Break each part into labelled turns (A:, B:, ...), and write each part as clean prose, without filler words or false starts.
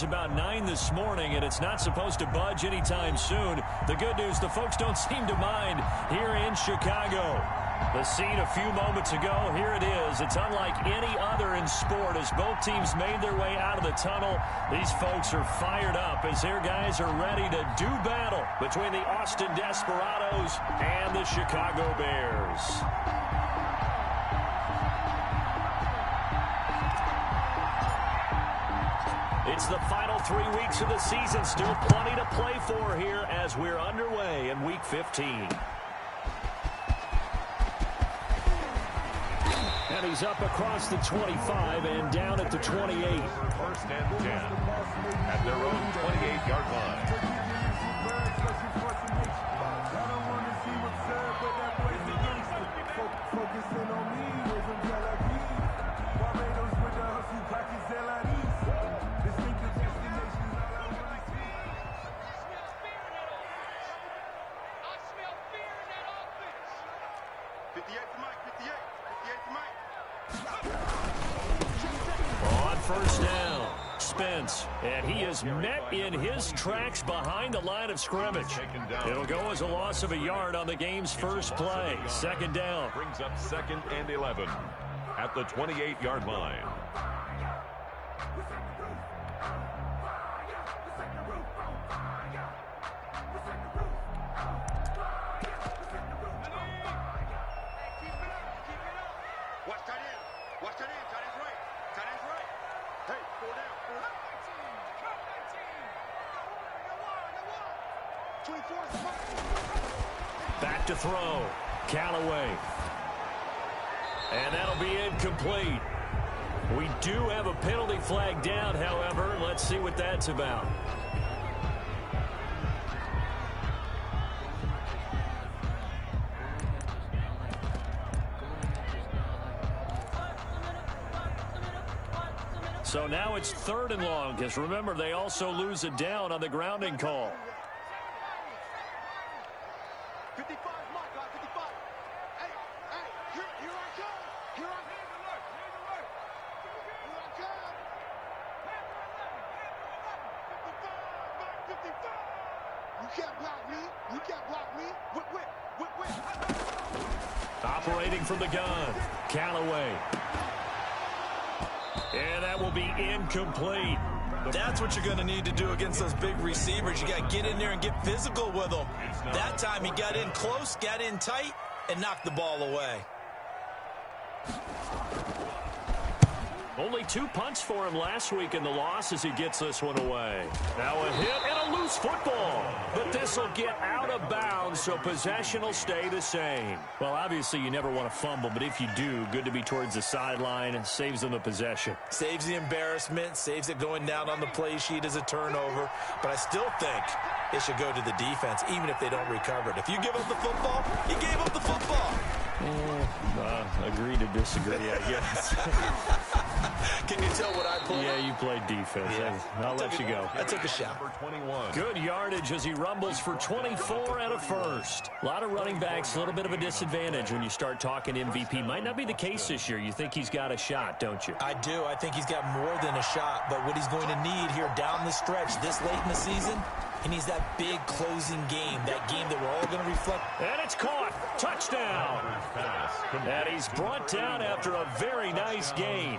A: About 9 this morning, and it's not supposed to budge anytime soon. The good news, the folks don't seem to mind here in Chicago. The scene a few moments ago, here it is. It's unlike any other in sport as both teams made their way out of the tunnel. These folks are fired up as their guys are ready to do battle between the Austin Desperados and the Chicago Bears. It's the final 3 weeks of the season. Still plenty to play for here as we're underway in Week 15. And he's up across the 25 and down at the 28.
B: First and 10 at their own 28-yard line.
A: On first down, Spence, and he is met in his tracks behind the line of scrimmage. It'll go as a loss of a yard on the game's first play. Second down.
B: Brings up 2nd and 11 at the 28-yard line.
A: Back to throw. Callaway. And that'll be incomplete. We do have a penalty flag down, however. Let's see what that's about. So now it's 3rd and long, because remember, they also lose it down on the grounding call.
C: 55, my God, 55. Hey, here I come. Here I come. 55. You can't block me. You can't block me. Whip.
A: Operating from the gun, Callaway. And that will be incomplete.
D: That's what you're going to need to do against those big receivers. You got to get in there and get physical with them. That time he got in close, got in tight, and knocked the ball away.
A: Only 2 punts for him last week in the loss as he gets this one away. Now a hit and a loose football. But this will get out of bounds, so possession will stay the same. Well, obviously you never want to fumble, but if you do, good to be towards the sideline and saves them the possession.
D: Saves the embarrassment, saves it going down on the play sheet as a turnover. But I still think it should go to the defense, even if they don't recover it. If you give up the football, you gave up the football.
A: Agree to disagree, I guess.
D: Can you tell what I played?
A: Yeah, you played defense. Yeah. I'll let you go.
D: I took a shot.
A: Good yardage as he rumbles for 24 and a first. A lot of running backs, a little bit of a disadvantage when you start talking MVP. Might not be the case this year. You think he's got a shot, don't you?
D: I do. I think he's got more than a shot. But what he's going to need here down the stretch this late in the season, he needs that big closing game, that game that we're all going to reflect.
A: And it's caught. Touchdown. And he's brought down after a very nice gain.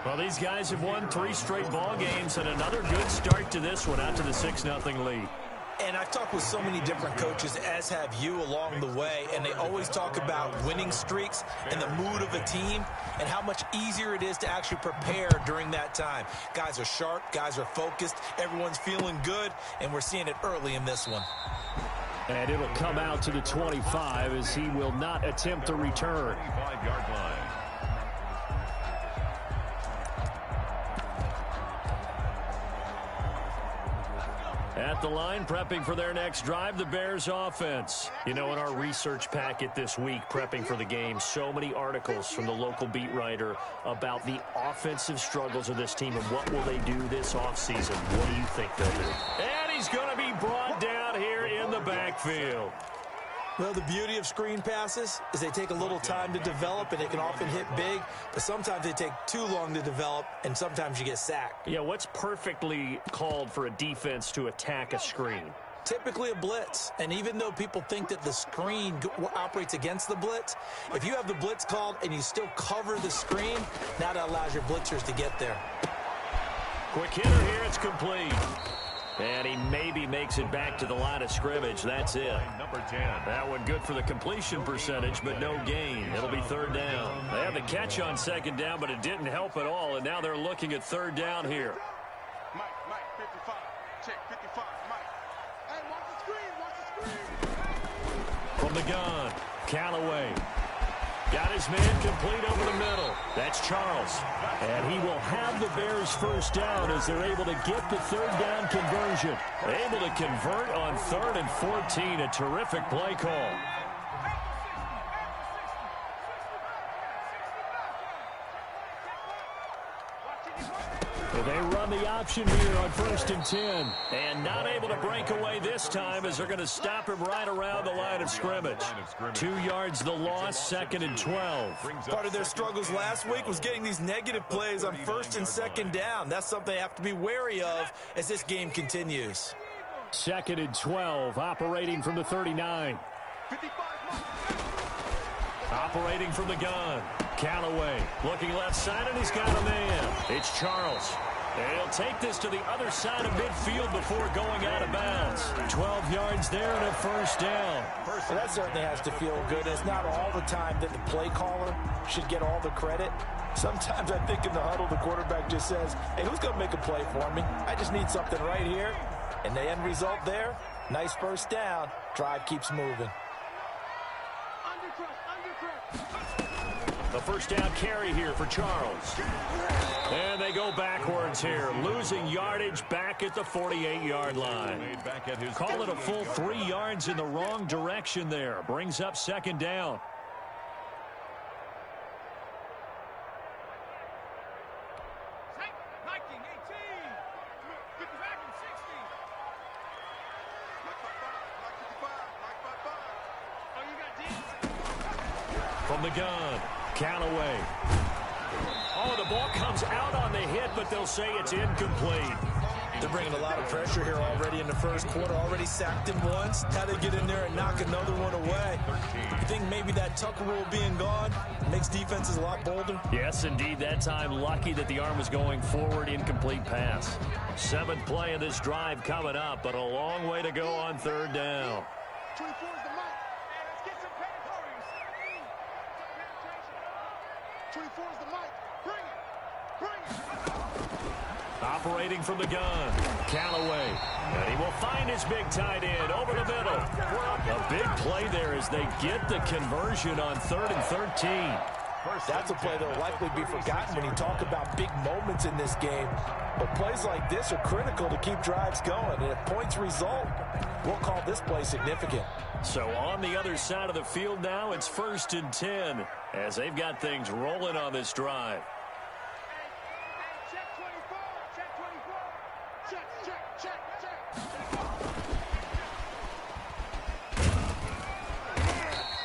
A: Well, these guys have won 3 straight ball games and another good start to this one out to the 6-0 lead.
D: And I've talked with so many different coaches, as have you along the way, and they always talk about winning streaks and the mood of a team and how much easier it is to actually prepare during that time. Guys are sharp, guys are focused, everyone's feeling good, and we're seeing it early in this one.
A: And it'll come out to the 25 as he will not attempt a return.
B: 25-yard line.
A: At the line, prepping for their next drive, the Bears offense. You know, in our research packet this week, prepping for the game, so many articles from the local beat writer about the offensive struggles of this team and what will they do this offseason. What do you think they'll do? And he's going to be brought down here in the backfield.
D: Well, the beauty of screen passes is they take a little time to develop, and they can often hit big, but sometimes they take too long to develop, and sometimes you get sacked.
A: Yeah, what's perfectly called for a defense to attack a screen?
D: Typically a blitz, and even though people think that the screen operates against the blitz, if you have the blitz called and you still cover the screen, now that allows your blitzers to get there.
A: Quick hitter here, it's complete. And he maybe makes it back to the line of scrimmage. That's it.
B: Number 10.
A: That one good for the completion percentage, but no gain. It'll be third down. They had the catch on second down, but it didn't help at all, and now they're looking at third down here.
C: Mike, 55. Check, 55, Mike. Hey, watch the screen.
A: From the gun, Callaway. Got his man complete over the middle. That's Charles. And he will have the Bears first down as they're able to get the third down conversion. Able to convert on 3rd and 14. A terrific play call. They run the option here on 1st and 10. And not able to break away this time as they're going to stop him right around the line of scrimmage. 2 yards the loss, 2nd and 12.
D: Part of their struggles last week was getting these negative plays on 1st and 2nd down. That's something they have to be wary of as this game continues.
A: 2nd and 12, operating from the 39.
C: 55, Mike.
A: Operating from the gun. Callaway looking left side, and he's got a man. It's Charles. And he'll take this to the other side of midfield before going out of bounds. 12 yards there and a first down.
D: Well, that certainly has to feel good. It's not all the time that the play caller should get all the credit. Sometimes I think in the huddle, the quarterback just says, hey, who's going to make a play for me? I just need something right here. And the end result there, nice first down. Drive keeps moving.
A: The first down carry here for Charles. And they go backwards here, losing yardage back at the 48-yard line. Call it a full 3 yards in the wrong direction there. Brings up 2nd down. From the gun, Callaway. Oh, the ball comes out on the hit, but they'll say it's incomplete.
D: They're bringing a lot of pressure here already in the first quarter. Already sacked him once. How they get in there and knock another one away. You think maybe that Tucker rule being gone makes defenses a lot bolder?
A: Yes, indeed. That time, lucky that the arm was going forward. Incomplete pass. 7th play of this drive coming up, but a long way to go on 3rd down.
C: 24 is the mic. Let's get some penalties. 24 is the mic. Bring it.
A: Operating from the gun, Callaway. And he will find his big tight end over the middle. A big play there as they get the conversion on 3rd and 13.
D: That's a play that will likely be forgotten when you talk about big moments in this game. But plays like this are critical to keep drives going. And if points result, we'll call this play significant.
A: So on the other side of the field now, it's 1st and 10 as they've got things rolling on this drive.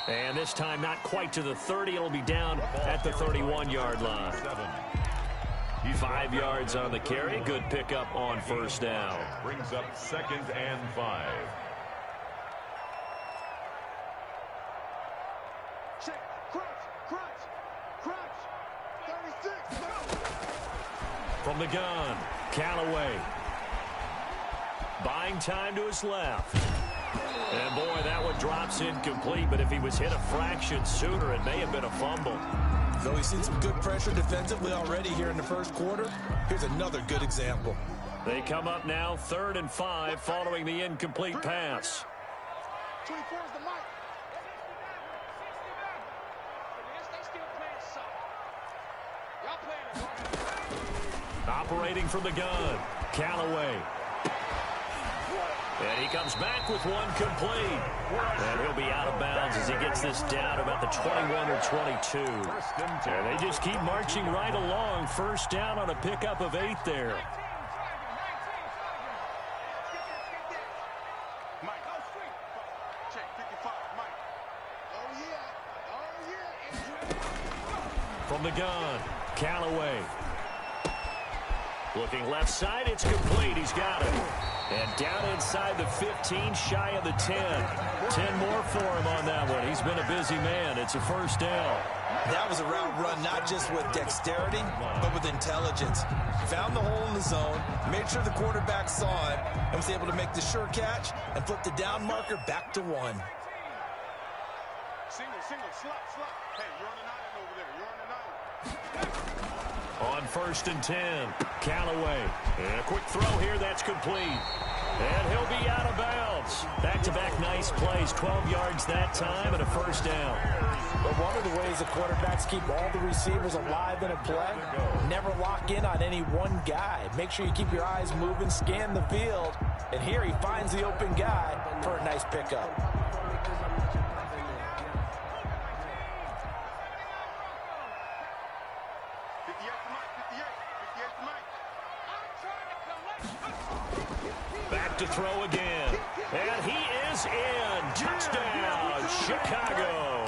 A: And this time not quite to the 30. It'll be down at the 31-yard line. 5 yards on the carry. Good pickup on 1st down.
B: Brings up 2nd and 5.
C: Check. Crunch. 36.
A: From the gun, Callaway. Buying time to his left. And boy, that one drops incomplete, but if he was hit a fraction sooner, it may have been a fumble.
D: Though we've seen some good pressure defensively already here in the first quarter, here's another good example.
A: They come up now 3rd and 5 following the incomplete pass.
C: 24 is the mic.
A: Operating from the gun, Callaway. And he comes back with one complete. And he'll be out of bounds as he gets this down about the 21 or 22. And they just keep marching right along. First down on a pickup of 8 there.
C: Mike, check 55, Mike.
A: From the gun, Callaway. Looking left side, it's complete. He's got it. And down inside the 15, shy of the 10. 10 more for him on that one. He's been a busy man. It's a first down.
D: That was a route run not just with dexterity, but with intelligence. Found the hole in the zone, made sure the quarterback saw it, and was able to make the sure catch and flip the down marker back to 1.
C: Single, slot. Hey, you're on an island over there. You're on an island.
A: On 1st and 10, Callaway. And a quick throw here, that's complete. And he'll be out of bounds. Back-to-back nice plays, 12 yards that time and a first down.
D: But one of the ways the quarterbacks keep all the receivers alive in a play, never lock in on any one guy. Make sure you keep your eyes moving, scan the field, and here he finds the open guy for a nice pickup.
A: Back to throw again. And he is in. Touchdown, Chicago.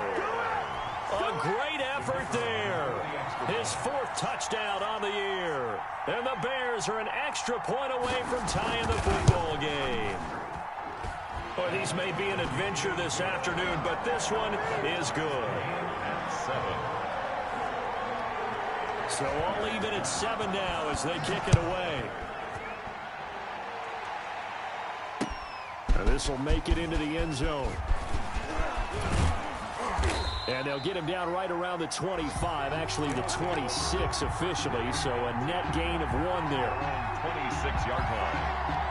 A: A great effort there. His 4th touchdown on the year. And the Bears are an extra point away from tying the football game. Well, these may be an adventure this afternoon, but this one is good.
B: And 7.
A: So all even at 7 now as they kick it away. And this will make it into the end zone. And they'll get him down right around the 25, actually the 26 officially, so a net gain of 1 there.
B: 26-yard line.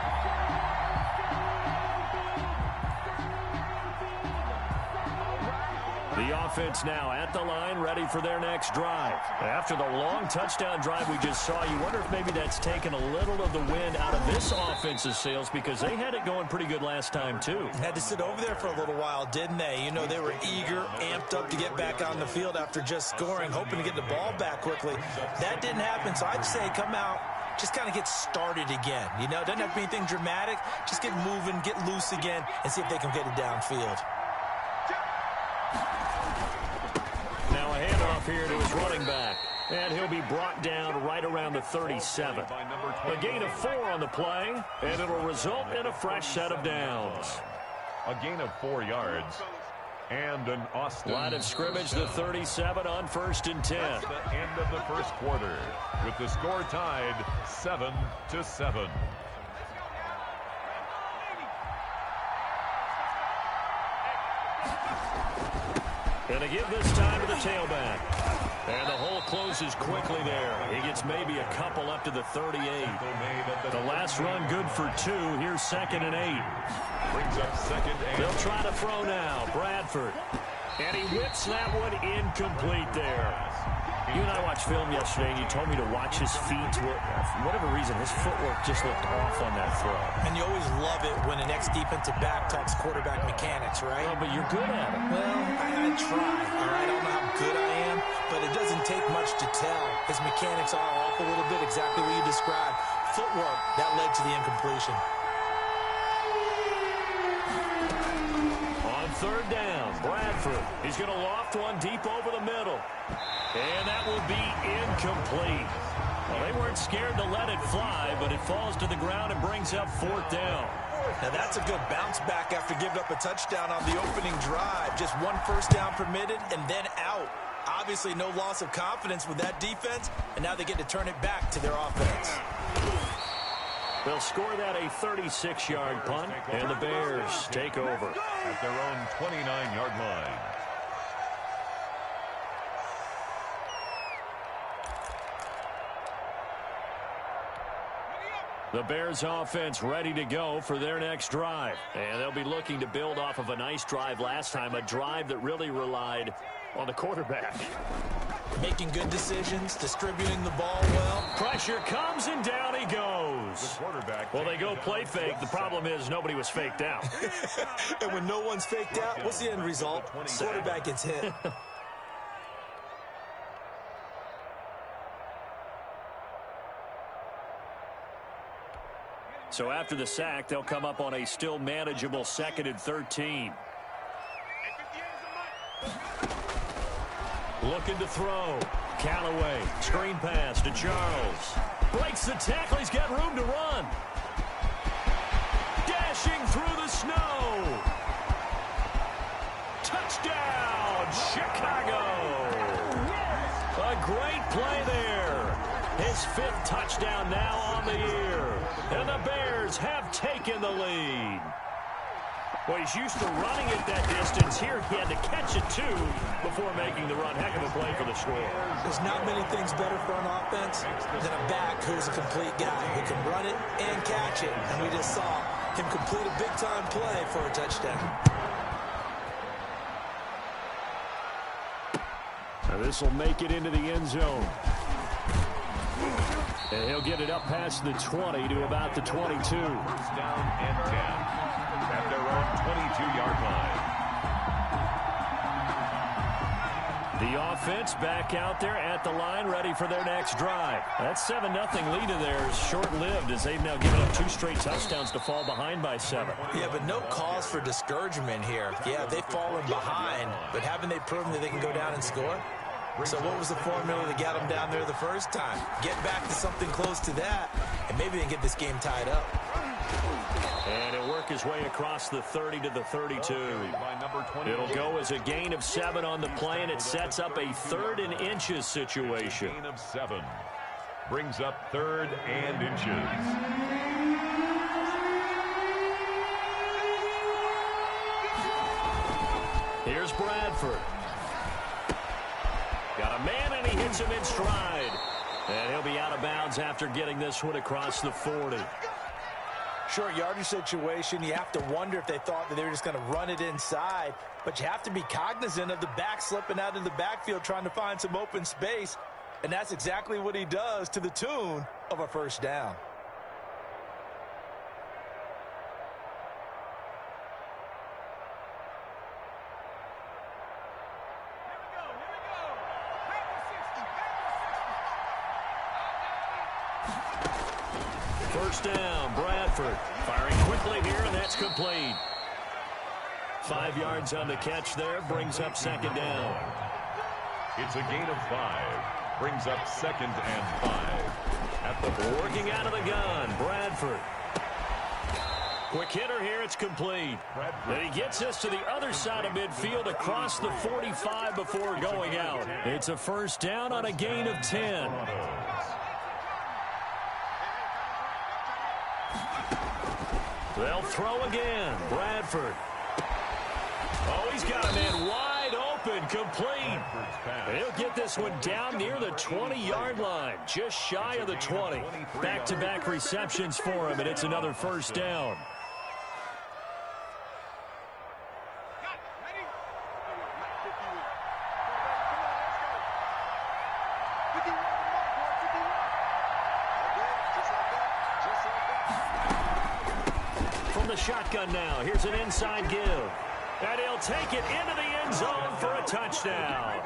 A: The offense now at the line, ready for their next drive. After the long touchdown drive we just saw, you wonder if maybe that's taken a little of the wind out of this offense's sails because they had it going pretty good last time, too.
D: Had to sit over there for a little while, didn't they? You know, they were eager, amped up to get back on the field after just scoring, hoping to get the ball back quickly. That didn't happen, so I'd say come out, just kind of get started again. You know, doesn't have to be anything dramatic. Just get moving, get loose again, and see if they can get it downfield.
A: Now a handoff here to his running back. And he'll be brought down right around the 37. A gain of 4 on the play, and it'll result in a fresh set of downs.
B: A gain of 4 yards. And an Austin.
A: Line of scrimmage, the 37 on 1st and 10.
B: That's the end of the first quarter, with the score tied 7-7.
A: And a give this time to the tailback. And the hole closes quickly there. He gets maybe a couple up to the 38. The last run good for 2. Here's 2nd and 8.
B: Brings up 2nd and 8.
A: They'll try to throw now. Bradford. And he whips that one incomplete there. You and I watched film yesterday, and you told me to watch his feet. For whatever reason, his footwork just looked off on that throw.
D: And you always love it when an ex-defensive back talks quarterback mechanics, right?
A: Oh, but you're good at it.
D: Well, I try, all right? I don't know how good I am, but it doesn't take much to tell. His mechanics are off a little bit, exactly what you described. Footwork, that led to the incompletion.
A: On 3rd down, Bradford. He's going to loft one deep over the middle. And that will be incomplete. Well, they weren't scared to let it fly, but it falls to the ground and brings up 4th down.
D: Now that's a good bounce back after giving up a touchdown on the opening drive. Just 1 first down permitted and then out. Obviously no loss of confidence with that defense, and now they get to turn it back to their offense.
A: They'll score that a 36-yard punt, and the Bears take over.
B: At their own 29-yard line.
A: The Bears offense ready to go for their next drive. And they'll be looking to build off of a nice drive last time, a drive that really relied on the quarterback.
D: Making good decisions, distributing the ball well.
A: Pressure comes, and down he goes.
B: The quarterback.
A: Well, they go play fake. The problem is nobody was faked out.
D: And when no one's faked out, what's the end result? Quarterback gets hit.
A: So after the sack, they'll come up on a still manageable 2nd and 13. Looking to throw. Callaway. Screen pass to Charles. Breaks the tackle. He's got room to run. Dashing through the snow. Touchdown, Chicago. A great play there. His 5th touchdown now on the year. And the Bears have taken the lead. Well, he's used to running it that distance. Here he had to catch it, too, before making the run. Heck of a play for the score.
D: There's not many things better for an offense than a back who's a complete guy who can run it and catch it. And we just saw him complete a big-time play for a touchdown.
A: Now this will make it into the end zone. And he'll get it up past the 20 to about the 22.
B: First down and 10 at their own 22-yard line.
A: The offense back out there at the line, ready for their next drive. That 7-0 lead of theirs is short-lived as they've now given up 2 straight touchdowns to fall behind by 7.
D: Yeah, but no cause for discouragement here. Yeah, they've fallen behind, but haven't they proven that they can go down and score? So what was the formula that got them down there the first time? Get back to something close to that, and maybe they can get this game tied up.
A: And it'll work his way across the 30 to the 32. It'll go as a gain of 7 on the play, and it sets up a 3rd and inches situation.
B: Gain of 7 brings up 3rd and inches.
A: Here's Bradford. Got a man, and he hits him in stride. And he'll be out of bounds after getting this one across the 40.
D: Short yardage situation, you have to wonder if they thought that they were just going to run it inside. But you have to be cognizant of the back slipping out in the backfield trying to find some open space. And that's exactly what he does to the tune of a first down.
A: First down, Bradford. Firing quickly here, and that's complete. 5 yards on the catch there, brings up 2nd down.
B: It's a gain of 5. Brings up 2nd and 5. At the
A: working out of the gun, Bradford. Quick hitter here, it's complete. And he gets us to the other side of midfield across the 45 before going out. It's a first down on a gain of 10. They'll throw again. Bradford. Oh, he's got a man wide open, complete. He'll get this one down near the 20-yard line, just shy of the 20. Back-to-back receptions for him, and it's another first down. Shotgun now. Here's an inside give. And he'll take it into the end zone for a touchdown.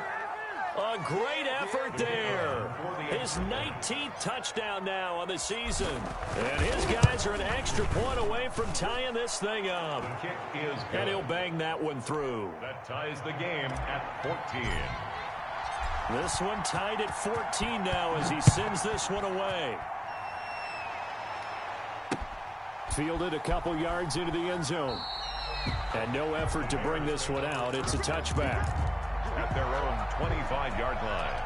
A: A great effort there. His 19th touchdown now on the season. And his guys are an extra point away from tying this thing up.
B: kick is good.
A: And he'll bang that one through.
B: That ties the game at 14.
A: This one tied at 14 now as he sends this one away. Fielded a couple yards into the end zone. And no effort to bring this one out. It's a touchback.
B: At their own 25-yard line.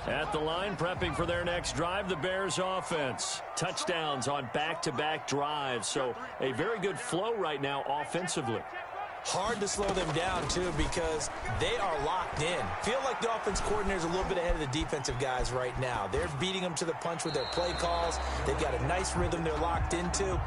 A: At the line, prepping for their next drive, the Bears offense. Touchdowns on back-to-back drives. So a very good flow right now offensively.
D: Hard to slow them down, too, because they are locked in. Feel like the offense coordinator is a little bit ahead of the defensive guys right now. They're beating them to the punch with their play calls. They've got a nice rhythm they're locked into.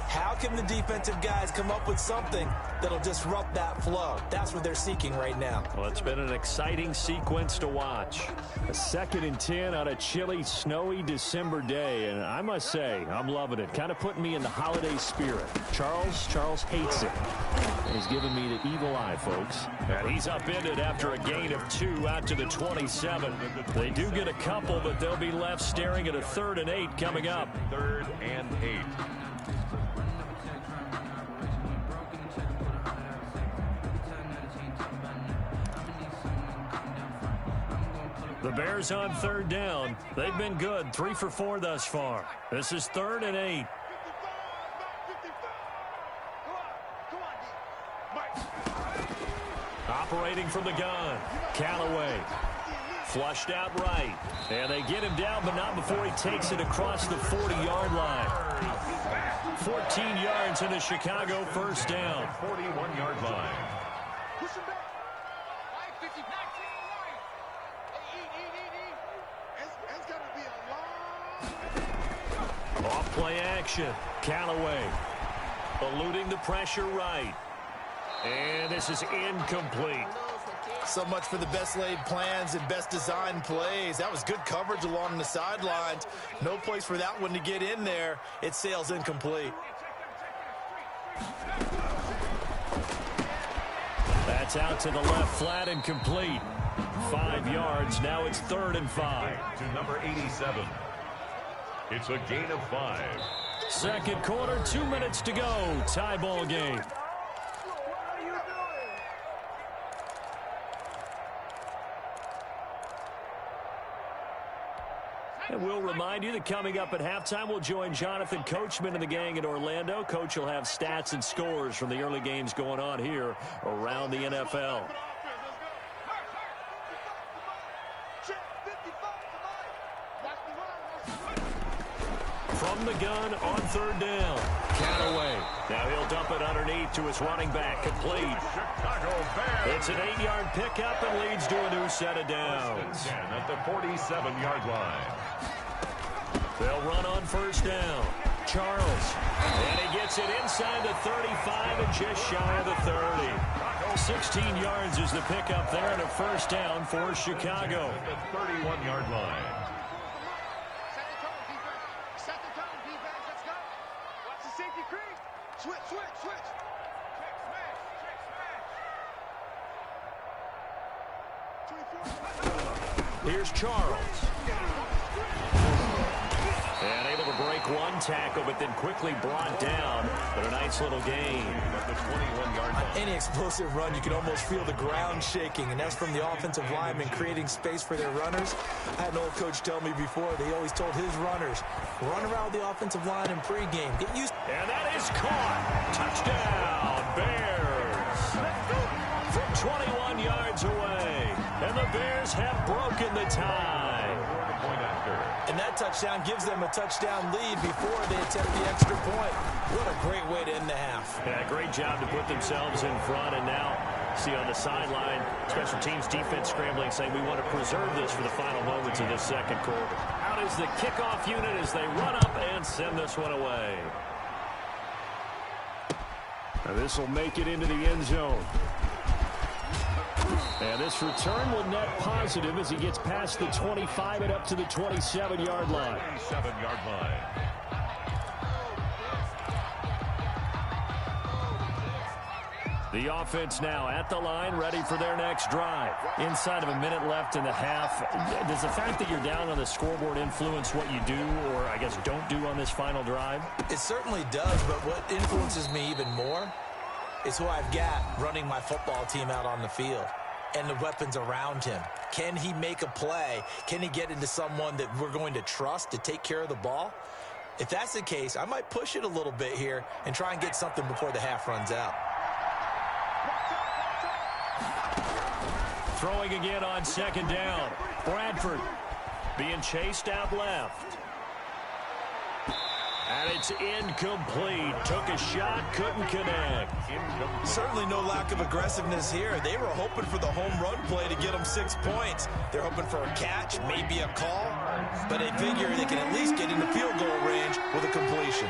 D: How can the defensive guys come up with something that'll disrupt that flow? That's what they're seeking right now.
A: Well, it's been an exciting sequence to watch. A 2nd and 10 on a chilly, snowy December day. And I must say, I'm loving it. Kind of putting me in the holiday spirit. Charles hates it. And he's giving me the evil eye, folks. And he's upended after a gain of 2 out to the 27. They do get a couple, but they'll be left staring at a 3rd and 8 coming up.
B: 3rd and 8.
A: The Bears on third down. They've been good, 3 for 4 thus far. This is 3rd and 8. Operating from the gun, Callaway. Flushed out right. And they get him down, but not before he takes it across the 40-yard line. 14 yards and a Chicago first down.
B: 41-yard line.
C: Push him back. 50. It's going to be a long...
A: Off-play action. Callaway eluding the pressure right. And this is incomplete.
D: So much for the best laid plans and best designed plays. That was good coverage along the sidelines. No place for that one to get in there. It sails incomplete.
A: That's out to the left, flat and complete. 5 yards. Now it's 3rd and 5.
B: To number 87. It's a gain of 5.
A: Second quarter, 2 minutes to go. Tie ball game. And we'll remind you that coming up at halftime, we'll join Jonathan Coachman and the gang in Orlando. Coach will have stats and scores from the early games going on here around the NFL. From the gun on third down. Callaway. Now he'll dump it underneath to his running back. Complete.
B: Chicago Bears.
A: It's an 8-yard pickup and leads to a new set of downs.
B: At the 47-yard line.
A: They'll run on first down. Charles. And he gets it inside the 35 and just shy of the 30. 16 yards is the pickup there and a first down for Chicago.
B: At the 31-yard line.
C: Set the tone, defense. Let's go. Watch the safety creep. Switch.
A: Here's Charles. And able to break one tackle, but then quickly brought down. But a nice little gain.
B: At the 21-yard line.
D: Any explosive run, you can almost feel the ground shaking, and that's from the offensive linemen creating space for their runners. I had an old coach tell me before, they always told his runners, run around the offensive line in pregame. Get used.
A: And that is caught. Touchdown, Bears. From 21 yards away. And the Bears have broken the tie.
D: And that touchdown gives them a touchdown lead before they attempt the extra point. What a great way to end the half.
A: Yeah, great job to put themselves in front. And now, see on the sideline, special teams defense scrambling, saying we want to preserve this for the final moments of this second quarter. Out is the kickoff unit as they run up and send this one away. Now this will make it into the end zone. And this return will net positive as he gets past the 25 and up to the 27-yard line.
B: 27-yard line.
A: The offense now at the line, ready for their next drive. Inside of a minute left in the half, does the fact that you're down on the scoreboard influence what you do or, I guess, don't do on this final drive?
D: It certainly does, but what influences me even more is who I've got running my football team out on the field and the weapons around him. Can he make a play? Can he get into someone that we're going to trust to take care of the ball? If that's the case, I might push it a little bit here and try and get something before the half runs out.
A: Throwing again on second down. Bradford being chased out left. And it's incomplete. Took a shot, couldn't connect.
D: Certainly no lack of aggressiveness here. They were hoping for the home run play to get them 6 points. They're hoping for a catch, maybe a call, but they figure they can at least get into field goal range with a completion.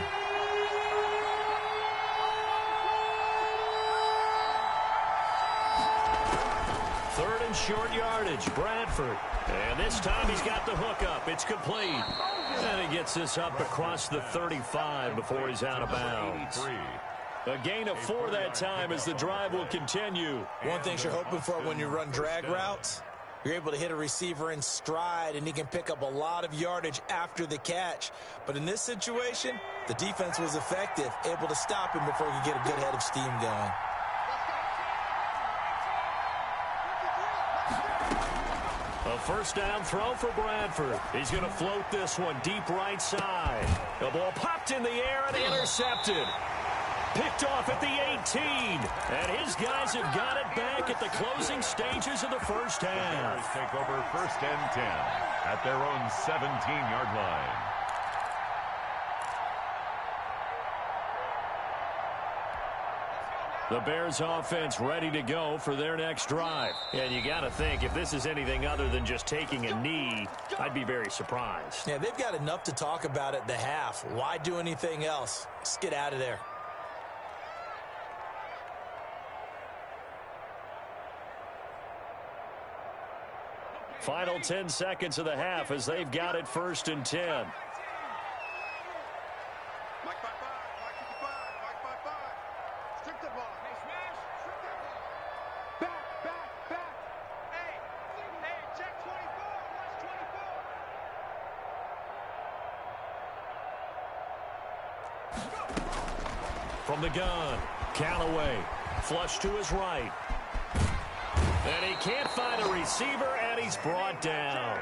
A: Third and short yardage, Bradford. And this time he's got the hook up. It's complete. And he gets this up across the 35 before he's out of bounds. A gain of 4 that time as the drive will continue.
D: One thing you're hoping for when you run drag routes, you're able to hit a receiver in stride, and he can pick up a lot of yardage after the catch. But in this situation, the defense was effective, able to stop him before he could get a good head of steam going.
A: A first down throw for Bradford. He's going to float this one deep right side. The ball popped in the air and intercepted. Picked off at the 18. And his guys have got it back at the closing stages of the first half.
B: Take over first and 10 at their own 17-yard line.
A: The Bears offense ready to go for their next drive. And you got to think, if this is anything other than just taking a knee, I'd be very surprised.
D: Yeah, they've got enough to talk about at the half. Why do anything else? Just get out of there.
A: Final 10 seconds of the half as they've got it first and 10. From the gun, Callaway, flush to his right. And he can't find a receiver, and he's brought down.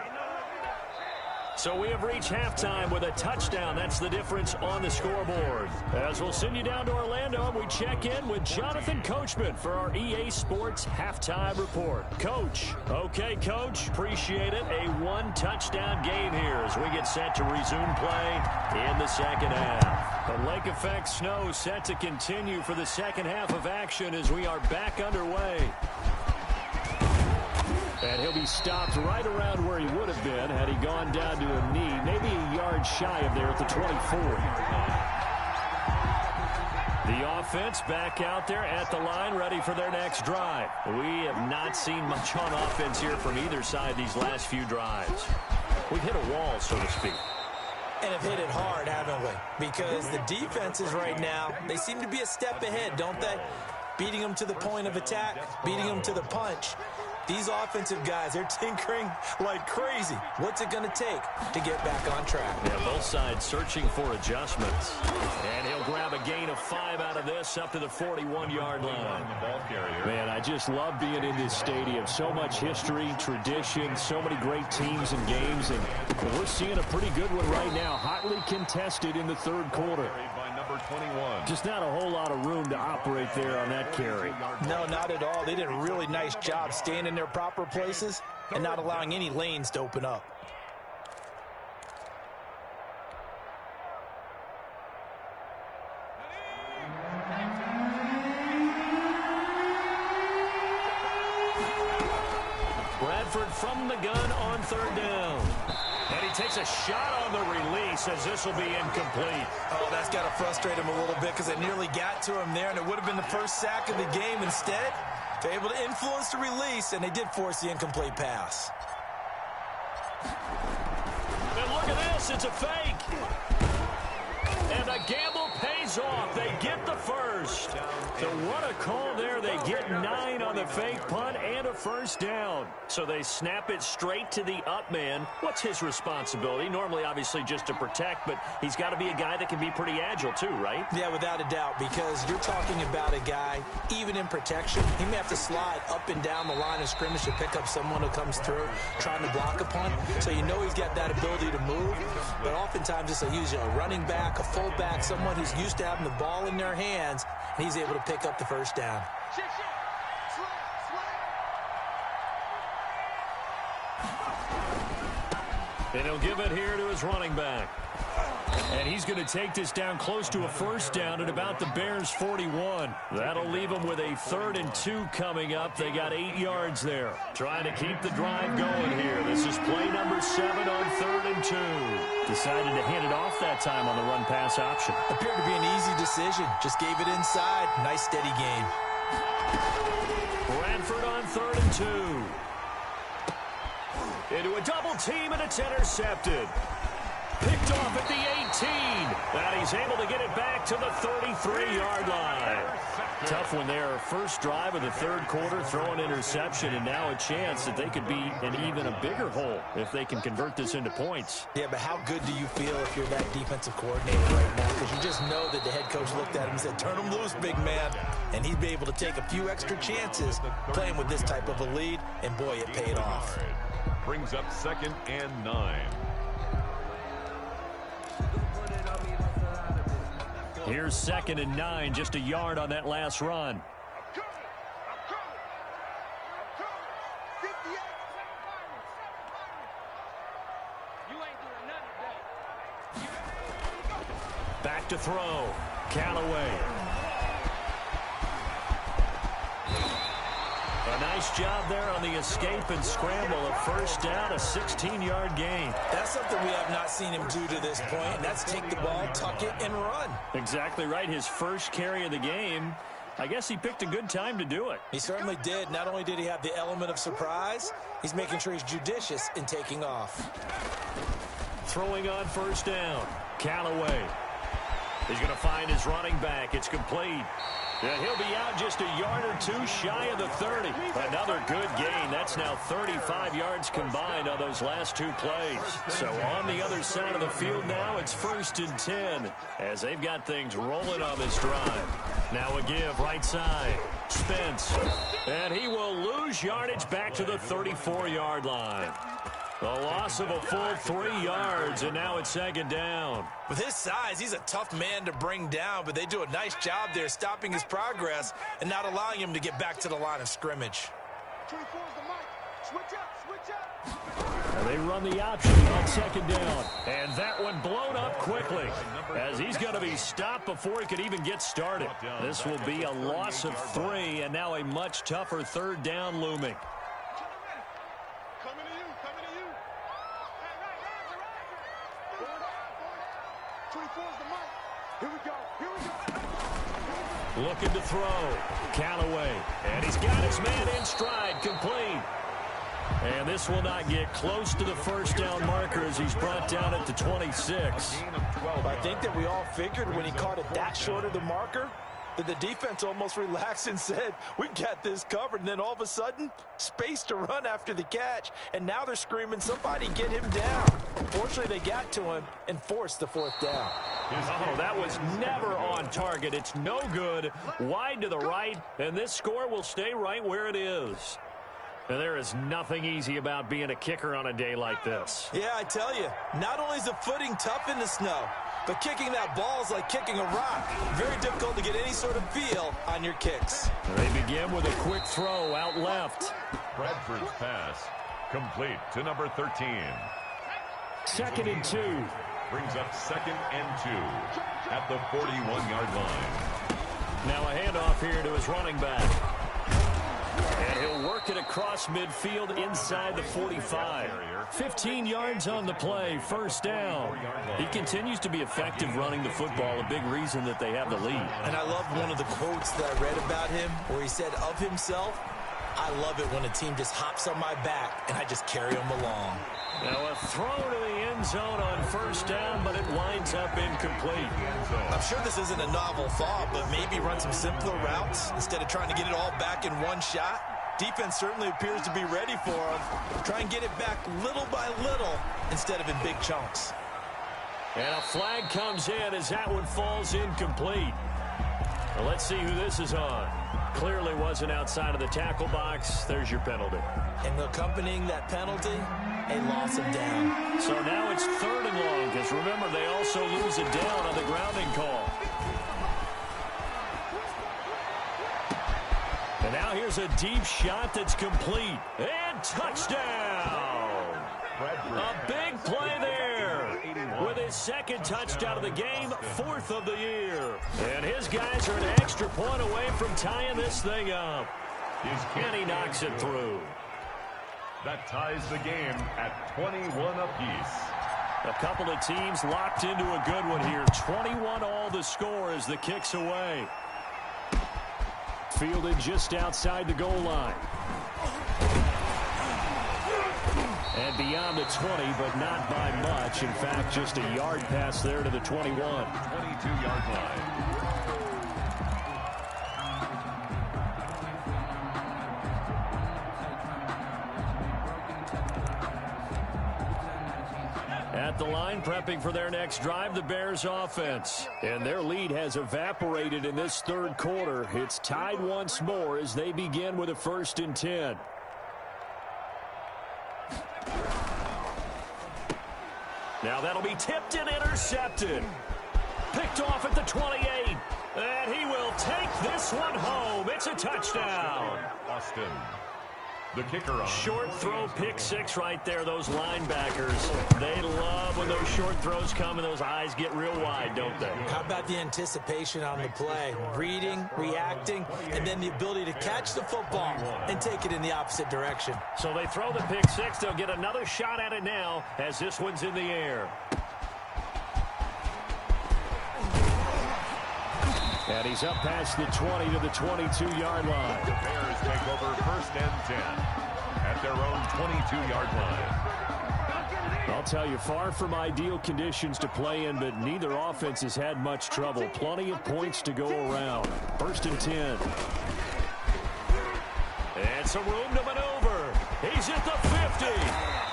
A: So we have reached halftime with a touchdown. That's the difference on the scoreboard. As we'll send you down to Orlando, we check in with Jonathan Coachman for our EA Sports Halftime Report. Coach. Okay, Coach. Appreciate it. A one-touchdown game here as we get set to resume play in the second half. The lake effect snow set to continue for the second half of action as we are back underway. And he'll be stopped right around where he would have been had he gone down to a knee, maybe a yard shy of there at the 24. The offense back out there at the line, ready for their next drive. We have not seen much on offense here from either side these last few drives. We've hit a wall, so to speak.
D: And have hit it hard, haven't we? Because the defenses right now, they seem to be a step ahead, don't they? Beating them to the point of attack, beating them to the punch. These offensive guys, they're tinkering like crazy. What's it going to take to get back on track?
A: Yeah, both sides searching for adjustments. And he'll grab a gain of 5 out of this up to the 41-yard line. Man, I just love being in this stadium. So much history, tradition, so many great teams and games. And we're seeing a pretty good one right now, hotly contested in the third quarter. Just not a whole lot of room to operate there on that carry.
D: No, not at all. They did a really nice job staying in their proper places and not allowing any lanes to open up.
A: Bradford from the gun on third down. And he takes a shot on the release as this will be incomplete.
D: Oh, that's got to frustrate him a little bit because it nearly got to him there, and it would have been the first sack of the game. Instead, they're able to influence the release, and they did force the incomplete pass.
A: And look at this. It's a fake. And the gamble pays off. They get the first. So what a call there. They get 9 on the fake punt and a first down. So they snap it straight to the up man. What's his responsibility? Normally, obviously, just to protect, but he's got to be a guy that can be pretty agile too, right?
D: Yeah, without a doubt, because you're talking about a guy, even in protection, he may have to slide up and down the line of scrimmage to pick up someone who comes through trying to block a punt. So you know he's got that ability to move, but oftentimes it's usually a running back, a fullback, someone who's used to having the ball in their hands, and he's able to pick up the first down.
A: And he'll give it here to his running back. And he's going to take this down close to a first down at about the Bears' 41. That'll leave them with a 3rd and 2 coming up. They got 8 yards there. Trying to keep the drive going here. This is play number 7 on 3rd and 2. Decided to hand it off that time on the run-pass option.
D: Appeared to be an easy decision. Just gave it inside. Nice, steady game.
A: Bradford on 3rd and 2. Into a double team, and it's intercepted. Picked off at the 18. And he's able to get it back to the 33-yard line. Tough one there. First drive of the third quarter, throw an interception, and now a chance that they could be in even a bigger hole if they can convert this into points.
D: Yeah, but how good do you feel if you're that defensive coordinator right now? Because you just know that the head coach looked at him and said, turn him loose, big man. And he'd be able to take a few extra chances playing with this type of a lead, and boy, it paid off.
B: brings up 2nd and 9.
A: Here's 2nd and 9, just a yard on that last run. Back to throw. Callaway. A nice job there on the escape and scramble. A first down, a 16-yard gain.
D: That's something we have not seen him do to this point, and that's take the ball, tuck it, and run.
A: Exactly right. His first carry of the game. I guess he picked a good time to do it.
D: He certainly did. Not only did he have the element of surprise, he's making sure he's judicious in taking off.
A: Throwing on first down. Callaway. He's going to find his running back. It's complete. And he'll be out just a yard or two shy of the 30. Another good gain. That's now 35 yards combined on those last two plays. So on the other side of the field now, it's 1st and 10 as they've got things rolling on this drive. Now a give right side. Spence. And he will lose yardage back to the 34-yard line. The loss of a full 3 yards, and now it's 2nd down.
D: With his size, he's a tough man to bring down, but they do a nice job there stopping his progress and not allowing him to get back to the line of scrimmage.
C: 24 is the mic. Switch up.
A: And they run the option on 2nd down. And that one blown up quickly as he's going to be stopped before he could even get started. This will be a loss of 3, and now a much tougher 3rd down looming.
C: 24 is the mic. Here we go. Here we go.
A: Looking to throw. Callaway. And he's got his man in stride. Complete. And this will not get close to the first down marker as he's brought down at the 26.
D: I think that we all figured when he caught it that short of the marker that the defense almost relaxed and said, we got this covered. And then all of a sudden, space to run after the catch. And now they're screaming, somebody get him down. Fortunately, they got to him and forced the 4th down.
A: Oh, that was never on target. It's no good. Wide to the right, and this score will stay right where it is. And there is nothing easy about being a kicker on a day like this.
D: Yeah, I tell you, not only is the footing tough in the snow, but kicking that ball is like kicking a rock. Very difficult to get any sort of feel on your kicks.
A: They begin with a quick throw out left.
B: Bradford's pass complete to number 13.
A: 2nd and 2.
B: Brings up 2nd and 2 at the 41-yard line.
A: Now a handoff here to his running back. And he'll work it across midfield inside the 45. 15 yards on the play, first down. He continues to be effective running the football, a big reason that they have the lead.
D: And I love one of the quotes that I read about him where he said of himself, I love it when a team just hops on my back and I just carry them along.
A: Now a throw to the end zone on first down, but it winds up incomplete.
D: I'm sure this isn't a novel thought, but maybe run some simpler routes instead of trying to get it all back in one shot. Defense certainly appears to be ready for him. Try and get it back little by little instead of in big chunks.
A: And a flag comes in as that one falls incomplete. Well, let's see who this is on. Clearly wasn't outside of the tackle box. There's your penalty.
D: And accompanying that penalty, a loss of down.
A: So now it's 3rd and long, because remember, they also lose a down on the grounding call. And now here's a deep shot that's complete. And touchdown! A big play there. With his 2nd touchdown of the game, 4th of the year. And his guys are an extra point away from tying this thing up. And he knocks it through.
B: That ties the game at 21 apiece.
A: A couple of teams locked into a good one here. 21 all the score as the kick's away. Fielded just outside the goal line. And beyond the 20, but not by much. In fact, just a yard pass there to the 21.
B: 22-yard line.
A: At the line, prepping for their next drive, the Bears offense. And their lead has evaporated in this 3rd quarter. It's tied once more as they begin with a 1st and 10. Now that'll be tipped and intercepted. Picked off at the 28. And he will take this one home. It's a touchdown.
B: Austin, the kicker on.
A: Short throw, pick six right there. Those linebackers, they love when those short throws come and those eyes get real wide, don't they?
D: How about the anticipation on the play? Reading, reacting, and then the ability to catch the football and take it in the opposite direction.
A: So they throw the pick six. They'll get another shot at it now as this one's in the air. And he's up past the 20 to the 22-yard line.
B: The Bears take over 1st and 10 at their own 22-yard line.
A: I'll tell you, far from ideal conditions to play in, but neither offense has had much trouble. Plenty of points to go around. 1st and 10. And some room to maneuver. He's at the 50.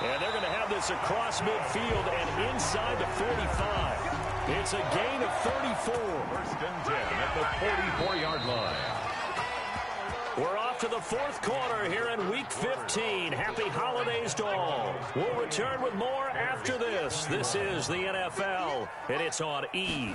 A: And they're going to have this across midfield and inside the 45. It's a gain of 34.
B: 1st and 10 at the 44-yard line.
A: We're off to the 4th quarter here in Week 15. Happy holidays to all. We'll return with more after this. This is the NFL, and it's on EA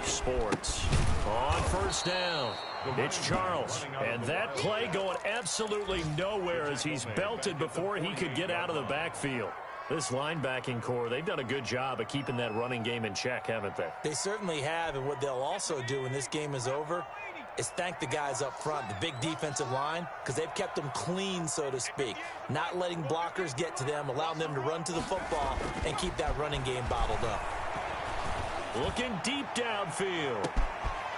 A: Sports. On 1st down, it's Charles. And that play going absolutely nowhere as he's belted before he could get out of the backfield. This linebacking core, they've done a good job of keeping that running game in check, haven't they?
D: They certainly have, and what they'll also do when this game is over is thank the guys up front, the big defensive line, because they've kept them clean, so to speak, not letting blockers get to them, allowing them to run to the football and keep that running game bottled up.
A: Looking deep downfield.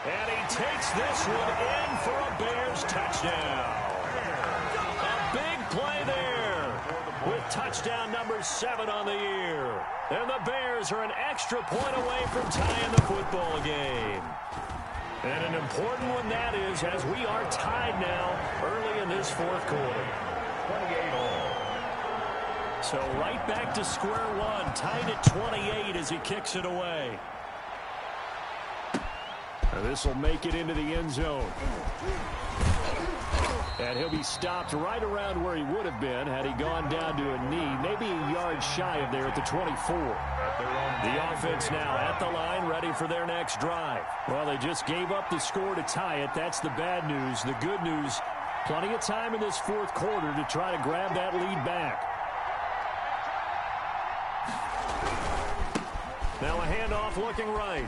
A: And he takes this one in for a Bears touchdown. A big play there with touchdown number 7 on the year. And the Bears are an extra point away from tying the football game. And an important one that is, as we are tied now early in this 4th quarter.
B: 28 all.
A: So right back to square one, tied at 28 as he kicks it away. And this will make it into the end zone. And he'll be stopped right around where he would have been had he gone down to a knee, maybe a yard shy of there at the 24. The offense now at the line, ready for their next drive. Well, they just gave up the score to tie it. That's the bad news. The good news, plenty of time in this 4th quarter to try to grab that lead back. Now a handoff looking right.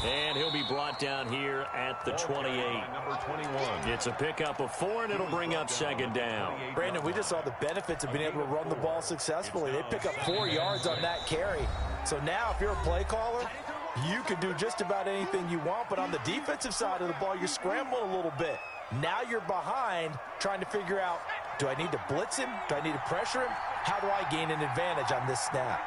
A: And he'll be brought down here at the 28.
B: Number 21.
A: It's a pickup of 4, and it'll bring up 2nd down.
D: Brandon, we just saw the benefits of being able to run the ball successfully. They pick up 4 yards on that carry. So now if you're a play caller, you can do just about anything you want. But on the defensive side of the ball, you're scrambling a little bit. Now you're behind trying to figure out, do I need to blitz him? Do I need to pressure him? How do I gain an advantage on this snap?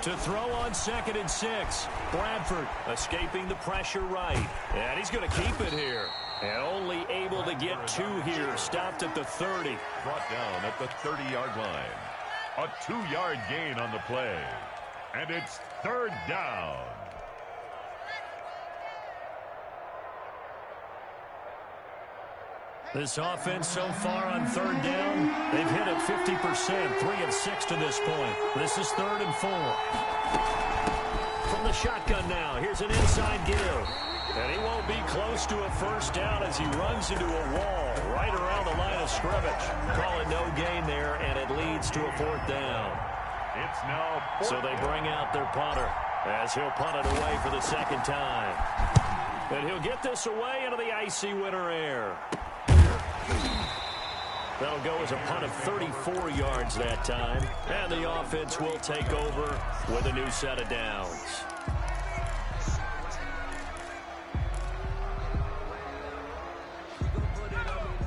A: To throw on 2nd and 6. Bradford escaping the pressure right. And he's going to keep it here. And only able to get 2 here. Stopped at the 30.
B: Brought down at the 30-yard line. A 2-yard gain on the play. And it's 3rd down.
A: This offense so far on 3rd down, they've hit it 50%, 3 of 6 to this point. This is 3rd and 4. From the shotgun now, here's an inside give. And he won't be close to a 1st down as he runs into a wall right around the line of scrimmage. Call it no gain there, and it leads to a 4th down.
B: It's now 4th.
A: So they bring out their punter as he'll punt it away for the 2nd time. And he'll get this away into the icy winter air. That'll go as a punt of 34 yards that time. And the offense will take over with a new set of downs.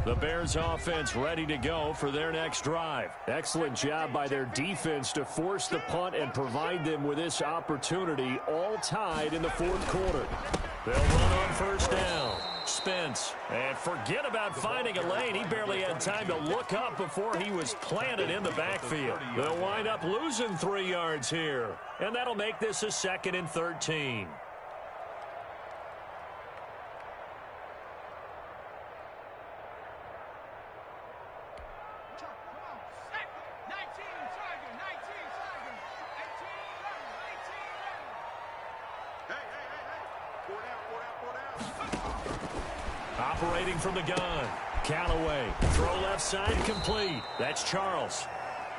A: The Bears offense ready to go for their next drive. Excellent job by their defense to force the punt and provide them with this opportunity, all tied in the 4th quarter. They'll run on 1st down. Spence. And forget about finding a lane. He barely had time to look up before he was planted in the backfield. They'll wind up losing 3 yards here. And that'll make this a 2nd and 13. Operating from the gun. Callaway. Throw left side complete. That's Charles.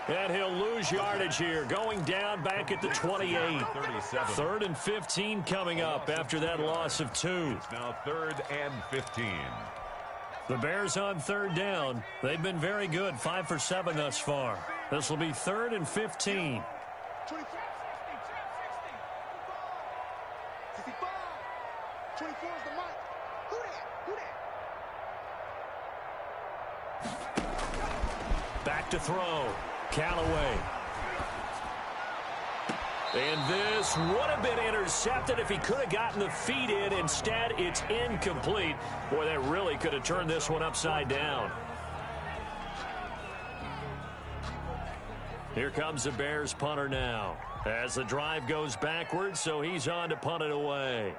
A: And he'll lose yardage here. Going down back at the 28. 3rd and 15 coming up after that loss of 2.
B: It's now 3rd and 15.
A: The Bears on 3rd down. They've been very good. 5 for 7 thus far. This will be 3rd and 15.
C: 24 is the mic. Who that?
A: Back to throw. Callaway. And this would have been intercepted if he could have gotten the feet in. Instead, it's incomplete. Boy, that really could have turned this one upside down. Here comes the Bears punter now. As the drive goes backwards, so he's on to punt it away.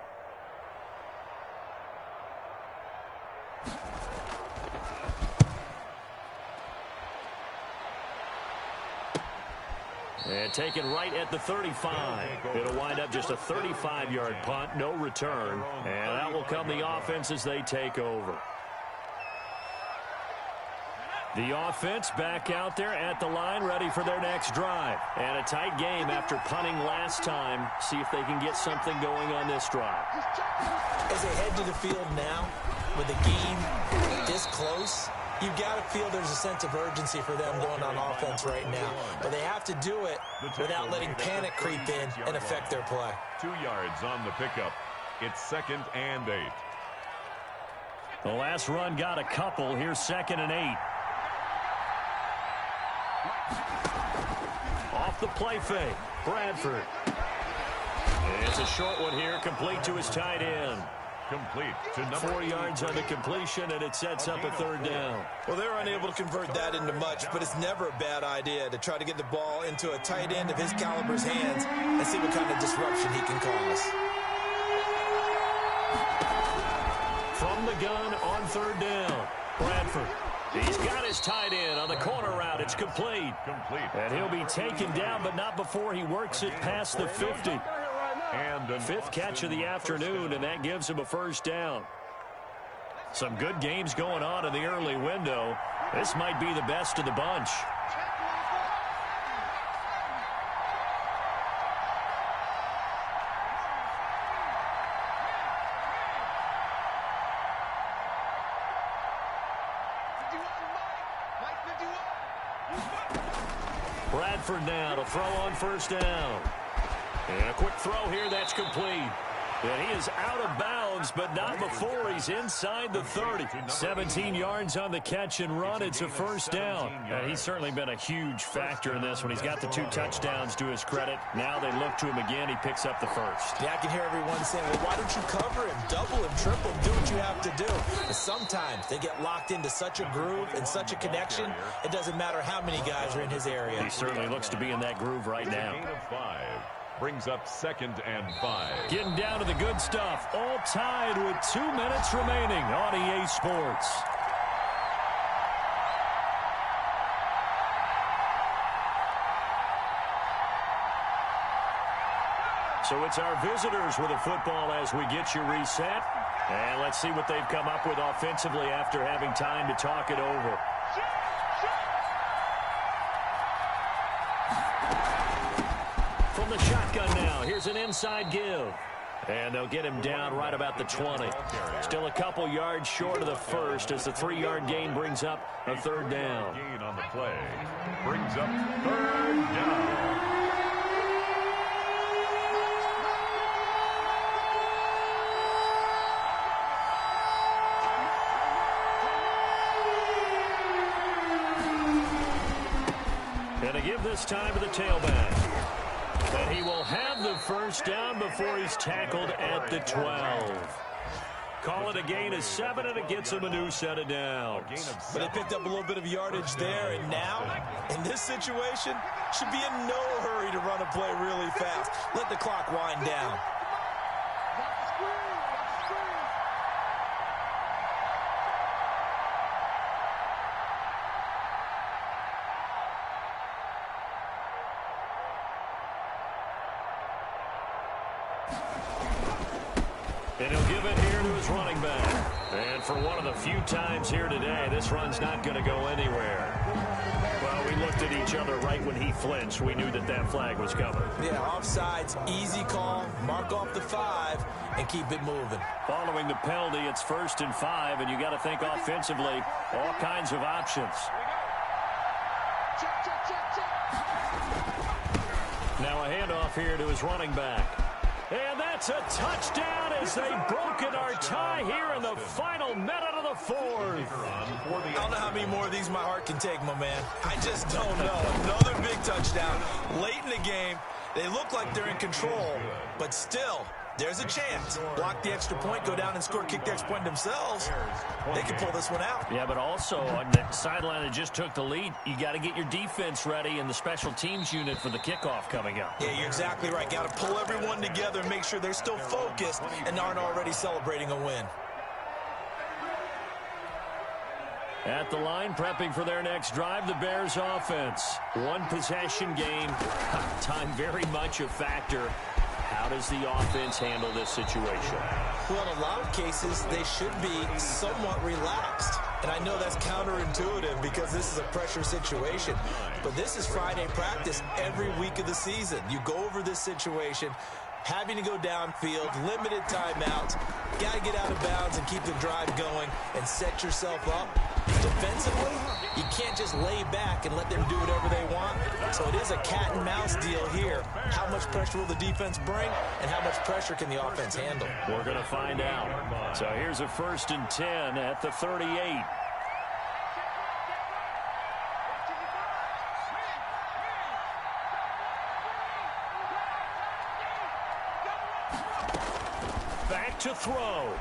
A: And taken right at the 35. It'll wind up just a 35-yard punt, no return. And that will come the offense as they take over. The offense back out there at the line, ready for their next drive. And a tight game after punting last time. See if they can get something going on this drive.
D: As they head to the field now, with the game this close, you've got to feel there's a sense of urgency for them going on offense right now. But they have to do it without letting panic creep in and affect their play.
B: 2 yards on the pickup. It's 2nd and 8.
A: The last run got a couple. Here's 2nd and 8. Off the play fake. Bradford. It's a short one here, complete to his tight end.
B: Complete to number
A: 4 yards on the completion, and it sets up a 3rd down.
D: Well, they're unable to convert that into much, but it's never a bad idea to try to get the ball into a tight end of his caliber's hands and see what kind of disruption he can cause.
A: From the gun on 3rd down, Bradford. He's got his tight end on the corner route. It's complete. And he'll be taken down, but not before he works it past the 50.
B: And
A: 5th catch of the afternoon, and that gives him a 1st down. Some good games going on in the early window. This might be the best of the bunch. Bradford now to throw on 1st down. And a quick throw here, that's complete. And he is out of bounds, but not before he's inside the 30. 17 yards on the catch and run. It's a 1st down. And he's certainly been a huge factor in this when he's got the 2 touchdowns to his credit. Now they look to him again. He picks up the 1st.
D: Yeah, I can hear everyone saying, well, why don't you cover him, double him, triple him, do what you have to do. But sometimes they get locked into such a groove and such a connection, it doesn't matter how many guys are in his area.
A: He certainly looks to be in that groove right now.
B: gain of 5. Brings up 2nd and 5.
A: Getting down to the good stuff. All tied with 2 minutes remaining on EA Sports. So it's our visitors with the football as we get you reset. And let's see what they've come up with offensively after having time to talk it over. From the shotgun now, here's an inside give. And they'll get him down right about the 20. Still a couple yards short of the 1st as the 3-yard gain brings up a 3rd down.
B: Gain on the play. Brings up 3rd down.
A: And to give this time to the tailback. And he will have the 1st down before he's tackled at the 12. Call it a gain of 7, and it gets him a new set of downs.
D: But they picked up a little bit of yardage there, and now, in this situation, should be in no hurry to run a play really fast. Let the clock wind down.
A: And he'll give it here to his running back. And for one of the few times here today, this run's not going to go anywhere. Well, we looked at each other right when he flinched. We knew that that flag was coming.
D: Yeah, offsides, easy call, mark off the 5, and keep it moving.
A: Following the penalty, it's 1st and 5, and you got to think offensively, all kinds of options.
C: Check, check, check, check.
A: Now a handoff here to his running back. And that's a touchdown as they've broken our tie here in the final minute of the 4th.
D: I don't know how many more of these my heart can take, my man. I just don't know. Another big touchdown. Late in the game, they look like they're in control, but still, there's a chance. Block the extra point, go down and score, kick the extra point themselves. They can pull this one out.
A: Yeah, but also on the sideline that just took the lead, you got to get your defense ready and the special teams unit for the kickoff coming up.
D: Yeah, you're exactly right. Got to pull everyone together and make sure they're still focused and aren't already celebrating a win.
A: At the line, prepping for their next drive, the Bears offense. One possession game, time very much a factor. How does the offense handle this situation?
D: Well, in a lot of cases, they should be somewhat relaxed. And I know that's counterintuitive because this is a pressure situation. But this is Friday practice every week of the season. You go over this situation, having to go downfield, limited timeouts, got to get out of bounds and keep the drive going and set yourself up. Defensively, you can't just lay back and let them do whatever they want. So it is a cat and mouse deal here. How much pressure will the defense bring and how much pressure can the offense handle?
A: We're going to find out. So here's a 1st and 10 at the 38. Back to throw.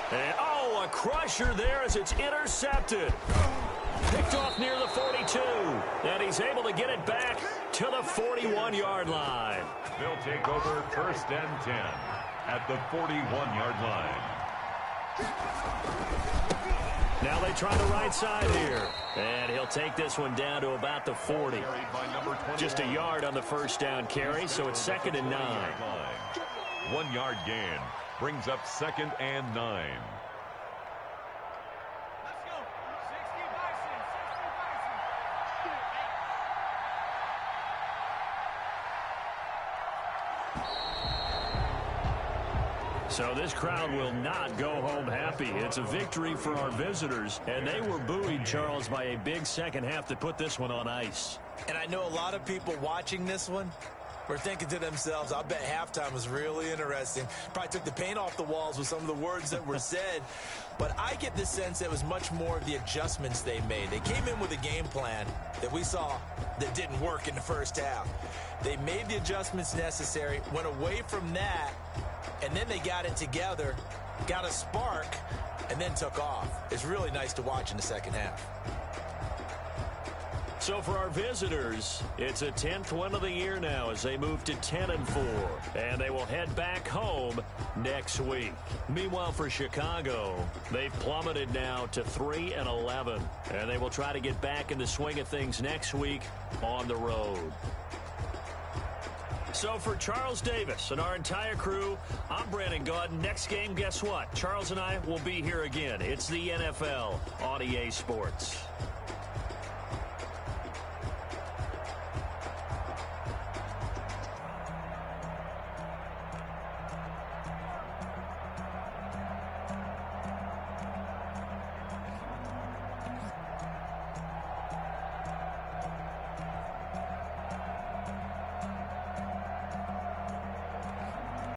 A: And, oh, a crusher there as it's intercepted. Picked off near the 42. And he's able to get it back to the 41-yard line.
B: They'll take over 1st and 10 at the 41-yard line.
A: Now they try the right side here. And he'll take this one down to about the 40. Just a yard on the 1st down carry, so it's 2nd and 9.
B: 1 yard gain brings up 2nd and 9.
A: So this crowd will not go home happy. It's a victory for our visitors, and they were buoyed, Charles, by a big second half that put this one on ice.
D: And I know a lot of people watching this one were thinking to themselves, I bet halftime was really interesting. Probably took the paint off the walls with some of the words that were said. But I get the sense it was much more of the adjustments they made. They came in with a game plan that we saw that didn't work in the first half. They made the adjustments necessary, went away from that, and then they got it together, got a spark, and then took off. It's really nice to watch in the second half.
A: So for our visitors, it's a 10th win of the year now as they move to 10-4, and they will head back home next week. Meanwhile, for Chicago, they've plummeted now to 3-11, and they will try to get back in the swing of things next week on the road. So for Charles Davis and our entire crew, I'm Brandon Gaudin. Next game, guess what? Charles and I will be here again. It's the NFL on EA Sports.